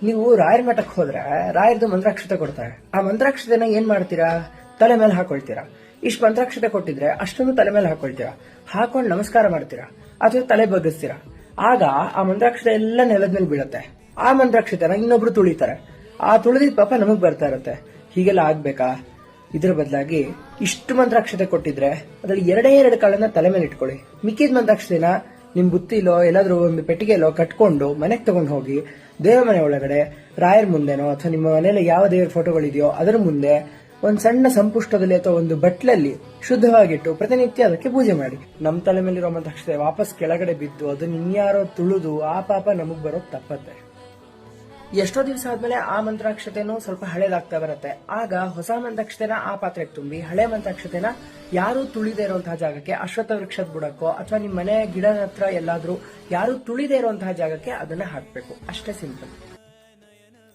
ನೀವು ರಾಯರ ಮಠಕ್ಕೆ ಹೋದ್ರೆ ರಾಯರದು ಮಂತ್ರಾಕ್ಷತೆ ಕೊಡ್ತಾರೆ. ಆ ಮಂತ್ರಾಕ್ಷತೆನ ಏನ್ ಮಾಡ್ತೀರಾ? ತಲೆ ಮೇಲೆ ಹಾಕೊಳ್ತೀರಾ. ಇಷ್ಟು ಮಂತ್ರಾಕ್ಷತೆ ಕೊಟ್ಟಿದ್ರೆ ಅಷ್ಟೊಂದು ತಲೆ ಮೇಲೆ ಹಾಕೊಳ್ತೀರಾ, ಹಾಕೊಂಡು ನಮಸ್ಕಾರ ಮಾಡ್ತೀರಾ ಅಥವಾ ತಲೆ ಬಗ್ಗಿಸ್ತೀರಾ. ಆಗ ಆ ಮಂತ್ರಾಕ್ಷತೆ ಎಲ್ಲ ನೆಲದ ಮೇಲೆ ಬೀಳುತ್ತೆ. ಆ ಮಂತ್ರಾಕ್ಷತೆನ ಇನ್ನೊಬ್ರು ತುಳಿತಾರೆ. ಆ ತುಳಿದಿದ್ ಪಾಪ ನಮಗ್ ಬರ್ತಾ ಇರುತ್ತೆ. ಹೀಗೆಲ್ಲ ಆಗ್ಬೇಕಾ? ಇದ್ರ ಬದಲಾಗಿ ಇಷ್ಟು ಮಂತ್ರಾಕ್ಷತೆ ಕೊಟ್ಟಿದ್ರೆ ಅದ್ರಲ್ಲಿ ಎರಡು ಕಾಳನ್ನ ತಲೆ ಮೇಲೆ ಇಟ್ಕೊಳ್ಳಿ. ಮಿಕ್ಕಿದ ಮಂತ್ರಾಕ್ಷತೆನ ನಿಮ್ ಬುತ್ತಿಲೋ ಎಲ್ಲಾದ್ರೂ ಒಂದು ಪೆಟ್ಟಿಗೆಲೋ ಕಟ್ಕೊಂಡು ಮನೆಗೆ ತಗೊಂಡು ಹೋಗಿ ದೇವರ ಮನೆ ಒಳಗಡೆ ರಾಯರ ಮುಂದೆನೋ ಅಥವಾ ನಿಮ್ಮ ಮನೆಯಲ್ಲಿ ಯಾವ ದೇವರ ಫೋಟೋಗಳಿದೆಯೋ ಅದರ ಮುಂದೆ ಒಂದ್ ಸಣ್ಣ ಸಂಪುಷ್ಟದಲ್ಲಿ ಅಥವಾ ಒಂದು ಬಟ್ಲಲ್ಲಿ ಶುದ್ಧವಾಗಿಟ್ಟು ಪ್ರತಿನಿತ್ಯ ಅದಕ್ಕೆ ಪೂಜೆ ಮಾಡಿ. ನಮ್ ತಲೆ ಮೇಲಿರೋ ಮಂತ್ರಾಕ್ಷತೆ ವಾಪಸ್ ಕೆಳಗಡೆ ಬಿದ್ದು ಅದನ್ನ ಇನ್ಯಾರೋ ತುಳಿದು ಆ ಪಾಪ ನಮಗ್ ಬರೋದ್ ತಪ್ಪತ್ತೆ. ಎಷ್ಟೋ ದಿವಸ ಆದ್ಮೇಲೆ ಆ ಮಂತ್ರಾಕ್ಷತೆನೂ ಸ್ವಲ್ಪ ಹಳೇದಾಗ್ತಾ ಬರುತ್ತೆ. ಆಗ ಹೊಸ ಮಂತ್ರಾಕ್ಷತೆನ ಆ ಪಾತ್ರೆಗೆ ತುಂಬಿ ಹಳೆ ಮಂತ್ರಾಕ್ಷತೆನ ಯಾರು ತುಳಿದೇ ಇರುವಂತಹ ಜಾಗಕ್ಕೆ, ಅಶ್ವತ್ಥ ವೃಕ್ಷದ ಬುಡಕ್ಕೋ ಅಥವಾ ನಿಮ್ಮ ಮನೆ ಗಿಡದ ಹತ್ರ ಎಲ್ಲಾದ್ರೂ ಯಾರು ತುಳಿದೇ ಇರುವಂತಹ ಜಾಗಕ್ಕೆ ಅದನ್ನ ಹಾಕ್ಬೇಕು. ಅಷ್ಟೇ ಸಿಂಪಲ್.